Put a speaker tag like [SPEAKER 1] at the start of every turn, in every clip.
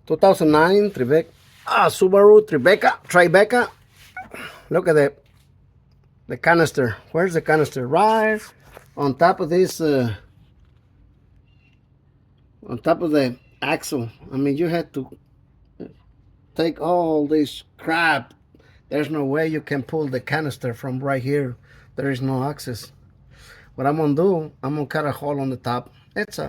[SPEAKER 1] 2009 Tribeca, Subaru Tribeca. Look at the canister. Where's the canister? Right on top of this, on top of the axle. I mean, you had to take all this crap. There's no way you can pull the canister from right here. There is no access. What I'm gonna do, I'm gonna cut a hole on the top. It's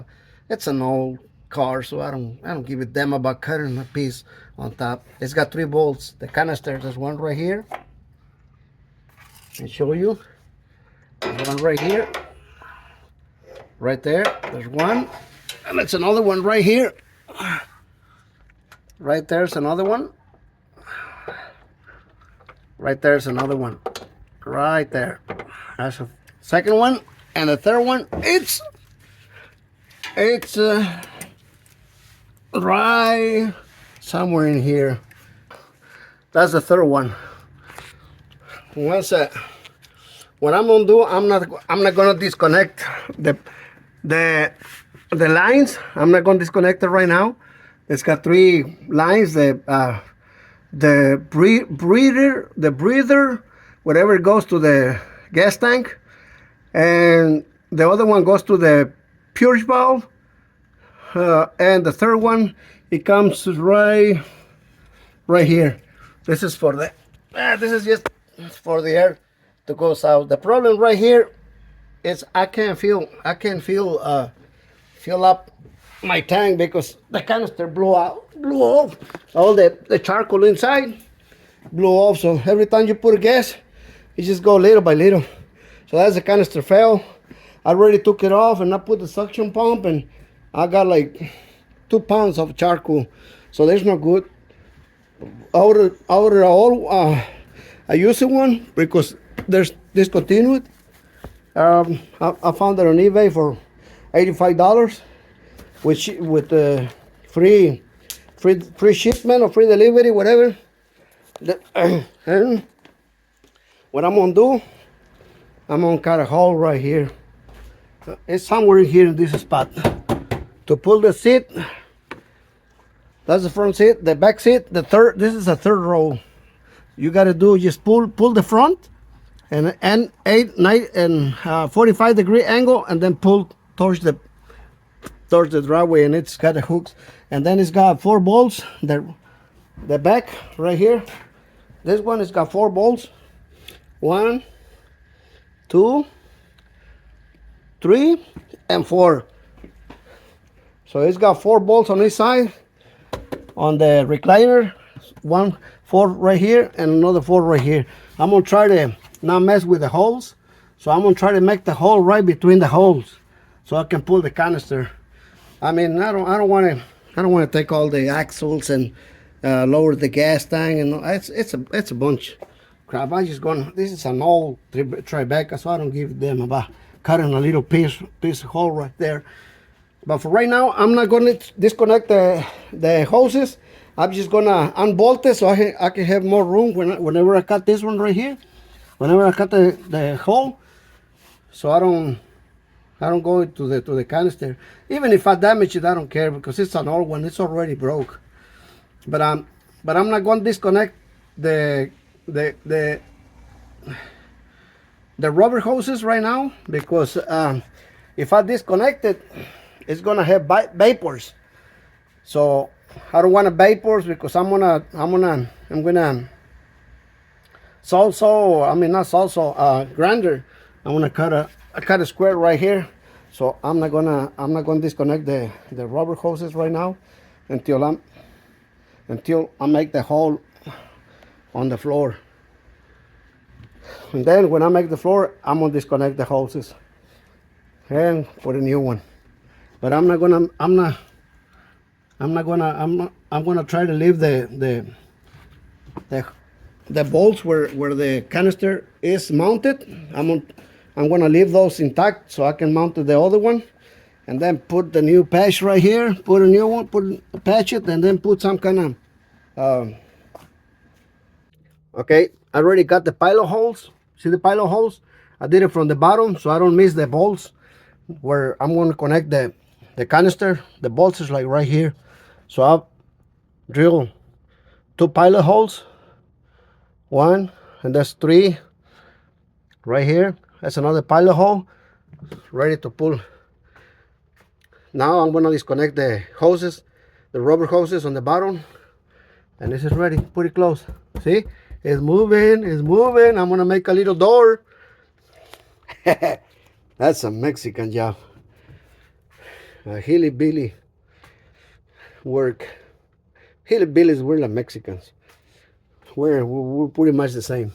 [SPEAKER 1] an old car, so I don't give a damn about cutting a piece on top. It's got 3 bolts. The canister, there's one right here. I'll show you. There's one right here. Right there. There's one. And it's another one right here. Right there's another one. Right there's another one. Right there. That's the second one. And the third one, it's right somewhere in here. That's the third one. What's that? What I'm gonna do, I'm not gonna disconnect the lines. I'm not gonna disconnect it right now. It's got 3 lines. The breather, whatever goes to the gas tank, and the other one goes to the purge valve, and the third one, it comes right here. This is for the this is just for the air to go out. The problem right here is I can't fill up my tank because the canister blew off. All the charcoal inside blew off. So every time you put gas, it just go little by little. So as the canister fell, I already took it off and I put the suction pump, and I got like 2 pounds of charcoal. So there's no good. Out of all, I used one because there's discontinued. I found it on eBay for $85, with free shipment or free delivery, whatever. And what I'm gonna do, I'm gonna cut a hole right here. It's somewhere in here in this spot. To pull the seat, that's the front seat. The back seat, this is the third row. You gotta do, just pull the front and 8, 9, and 45-degree angle, and then pull towards the driveway, and it's got the hooks, and then it's got 4 bolts. The back right here, this one has got 4 bolts. 1, 2, 3, and 4. So it's got 4 bolts on this side. On the recliner, 4 right here and another 4 right here. I'm gonna try to not mess with the holes, so I'm gonna try to make the hole right between the holes, so I can pull the canister. I mean, I don't want to take all the axles and lower the gas tank, and it's a bunch of crap. I just going. This is an old Tribeca, so I don't give them about cutting a little piece of hole right there. But for right now, I'm not going to disconnect the hoses. I'm just going to unbolt it so I can have more room whenever I cut this one right here. Whenever I cut the hole, so I don't go to the canister. Even if I damage it, I don't care because it's an old one. It's already broke. But I'm not going to disconnect the rubber hoses right now, because if I disconnect it, it's gonna have vapors. So I don't want vapors, because I'm gonna grinder. I'm gonna cut a square right here. So I'm not gonna disconnect the rubber hoses right now until I make the hole on the floor. And then when I make the floor, I'm gonna disconnect the hoses and put a new one. But I'm gonna try to leave the bolts where the canister is mounted. I'm gonna leave those intact so I can mount the other one, and then put the new patch right here. Put a new one, patch it, and then put some kind of okay. I already got the pilot holes. See the pilot holes? I did it from the bottom so I don't miss the bolts where I'm going to connect the canister. The bolts is like right here. So drill 2 pilot holes. 1, and that's 3 right here. That's another pilot hole ready to pull. Now I'm gonna disconnect the hoses, the rubber hoses on the bottom, and this is ready. Put it close. See, it's moving, it's moving. I'm gonna make a little door. That's a Mexican job. A hilly-billy work. Hilly-billies, we're like Mexicans. We're pretty much the same.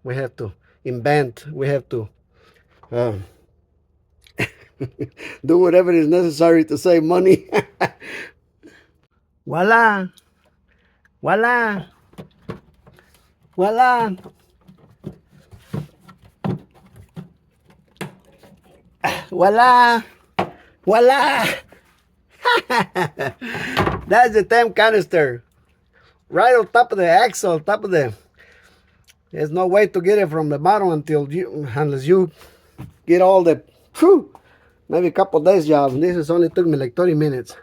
[SPEAKER 1] We have to invent. We have to do whatever is necessary to save money. Voila! Voila! Voila! Voila! Voila! That's the temp canister. Right on top of the axle, top of the... There's no way to get it from the bottom unless you get all the... Whew, maybe a couple days job. This has only took me like 30 minutes.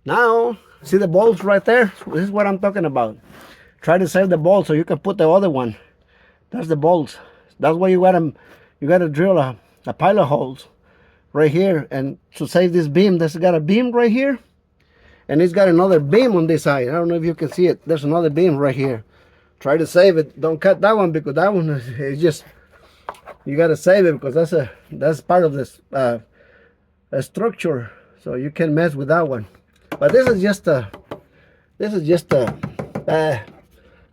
[SPEAKER 1] Now, see the bolts right there? This is what I'm talking about. Try to save the bolts so you can put the other one. That's the bolts. That's why you gotta drill a pilot holes right here, and to save this beam. This got a beam right here, and it's got another beam on this side. I don't know if you can see it. There's another beam right here. Try to save it. Don't cut that one, because that one is just, you gotta save it, because that's part of this a structure, so you can mess with that one. But this is just a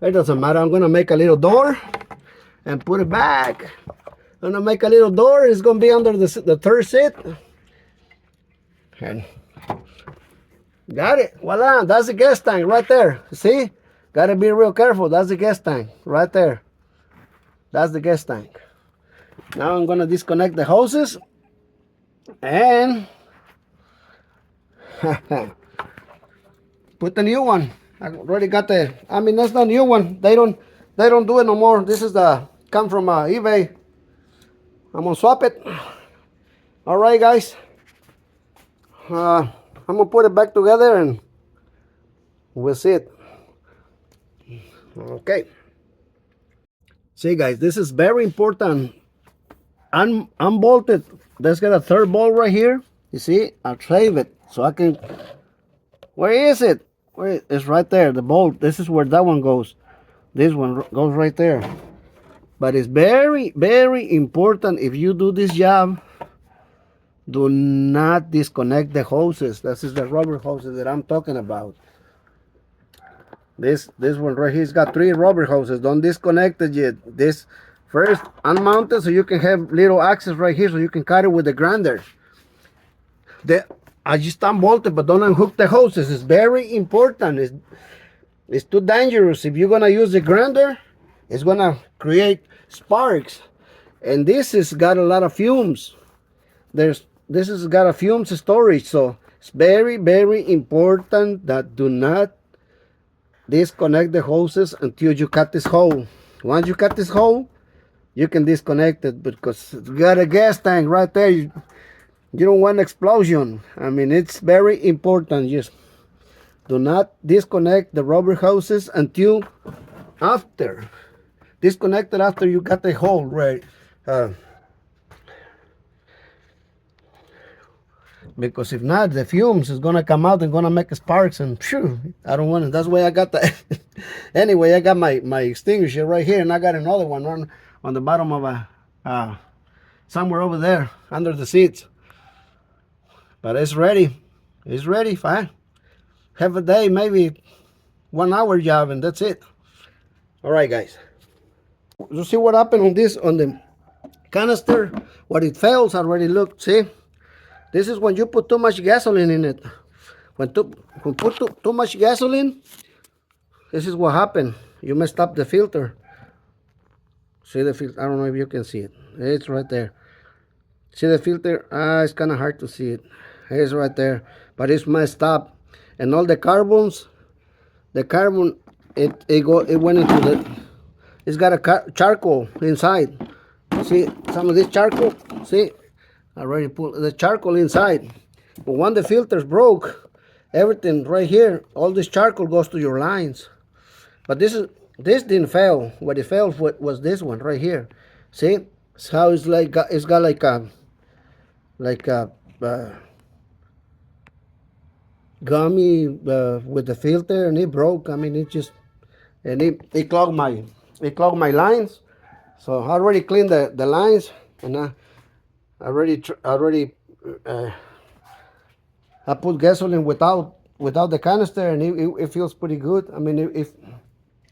[SPEAKER 1] it doesn't matter. I'm gonna make a little door and put it back. I'm gonna make a little door. It's gonna be under the third seat. And got it. Voila, that's the gas tank right there. See, gotta be real careful. That's the gas tank right there. That's the gas tank. Now I'm gonna disconnect the hoses and put the new one. I already got the, I mean, that's the new one. They don't do it no more. This is the, come from eBay. I'm gonna swap it. All right, guys. I'm gonna put it back together and we'll see it. Okay. See, guys, this is very important. Unbolted. Let's get a third bolt right here. You see, I'll save it so I can. Where is it? It's right there. The bolt. This is where that one goes. This one goes right there. But it's very, very important, if you do this job, do not disconnect the hoses. This is the rubber hoses that I'm talking about. This one right here, it's got 3 rubber hoses. Don't disconnect it yet. This first unmount it so you can have little access right here so you can cut it with the grinder. I just unbolted, but don't unhook the hoses. It's very important. It's too dangerous. If you're gonna use the grinder, it's gonna create sparks, and this has got a lot of fumes. This has got a fumes storage, so it's very, very important that do not disconnect the hoses until you cut this hole. Once you cut this hole, you can disconnect it, because it's got a gas tank right there. You don't want an explosion. I mean, it's very important. Just do not disconnect the rubber hoses until after. Disconnect it after you got the hole right. Because if not, the fumes is gonna come out and gonna make sparks, and phew, I don't want it. That's why I got the anyway, I got my extinguisher right here, and I got another one on the bottom of somewhere over there under the seats. But it's ready. It's ready. Fine. Have a day, maybe 1 hour job, and that's it. All right, guys. You see what happened on the canister? What it fails already. Look, see? This is when you put too much gasoline in it. When put too much gasoline, this is what happened. You messed up the filter. See the filter? I don't know if you can see it. It's right there. See the filter? It's kind of hard to see it. It's right there, but it's messed up. And all the carbons, the carbon, it went into the. It's got a charcoal inside. See some of this charcoal? See, I already put the charcoal inside. But when the filters broke, everything right here, all this charcoal goes to your lines. But this didn't fail. What it failed was this one right here. See, it's how it's like it's got like a gummy with the filter, and it broke. I mean, it clogged my lines. So I already cleaned the lines, and I already I put gasoline without the canister, and it feels pretty good. I mean, if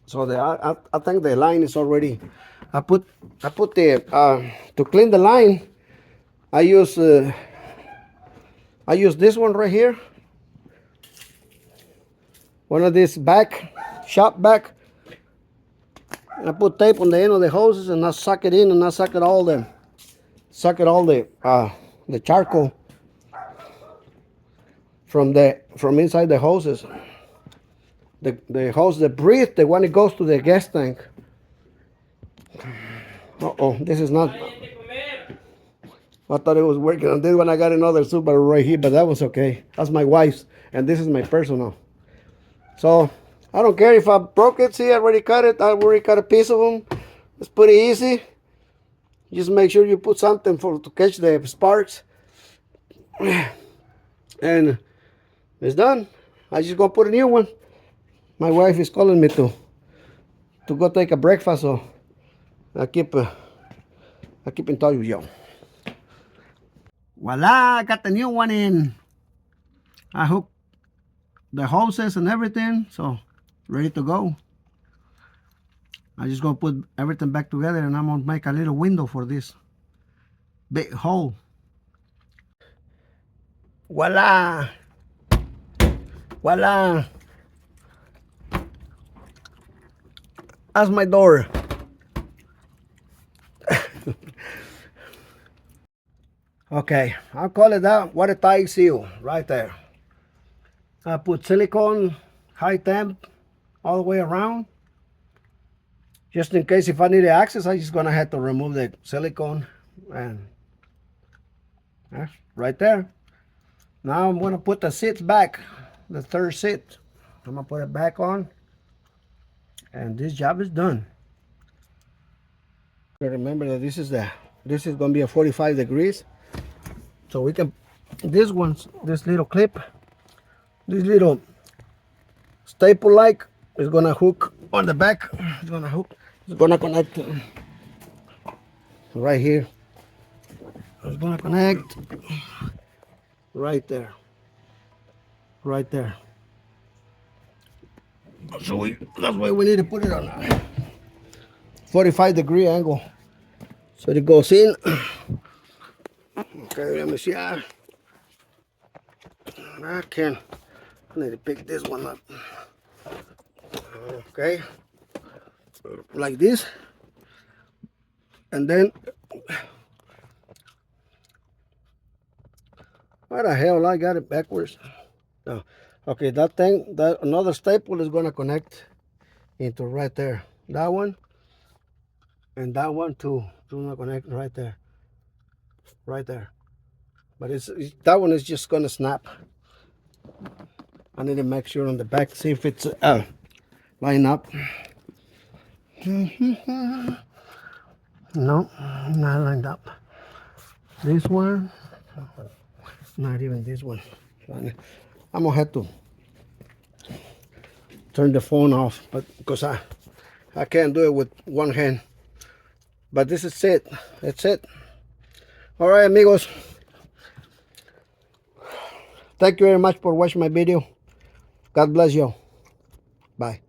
[SPEAKER 1] so, I think the line is already. I put the to clean the line. I use this one right here. One of these shop back. I put tape on the end of the hoses, and I suck it in, and I suck it all the charcoal from inside the hoses. The hose that breathe, the one that goes to the gas tank. Uh-oh, this is not. I thought it was working on this one. I got another Subaru right here, but that was okay. That's my wife's, and this is my personal. So I don't care if I broke it. See, I already cut it. I already cut a piece of them. It's pretty easy. Just make sure you put something to catch the sparks. And it's done. I just gonna put a new one. My wife is calling me to go take a breakfast, so I keep in touch with you. Voila, I got the new one in. I hooked the hoses and everything, so ready to go. I just gonna put everything back together, and I'm gonna make a little window for this big hole. Voila! Voila! That's my door. Okay, I'll call it that watertight seal right there. I put silicone, high temp, all the way around. Just in case if I need access, I'm just gonna have to remove the silicone, and right there. Now I'm gonna put the seat back, the third seat. I'm gonna put it back on, and this job is done. Remember that this is gonna be a 45 degrees, so we can this little clip, this little staple like is gonna hook on the back. It's gonna connect right here. It's gonna connect right there. So that's why we need to put it on a 45-degree angle, so it goes in. Okay, let me see. I need to pick this one up. Okay, like this, and then why the hell I got it backwards? No. Okay, that another staple is gonna connect into right there. That one and that one too. It's gonna connect right there. But that one is just gonna snap. I need to make sure on the back, see if it's line up. No, not lined up. This one, not even this one. I'm gonna have to turn the phone off, but because I can't do it with one hand. But this is it. That's it. All right, amigos. Thank you very much for watching my video. God bless you. Bye.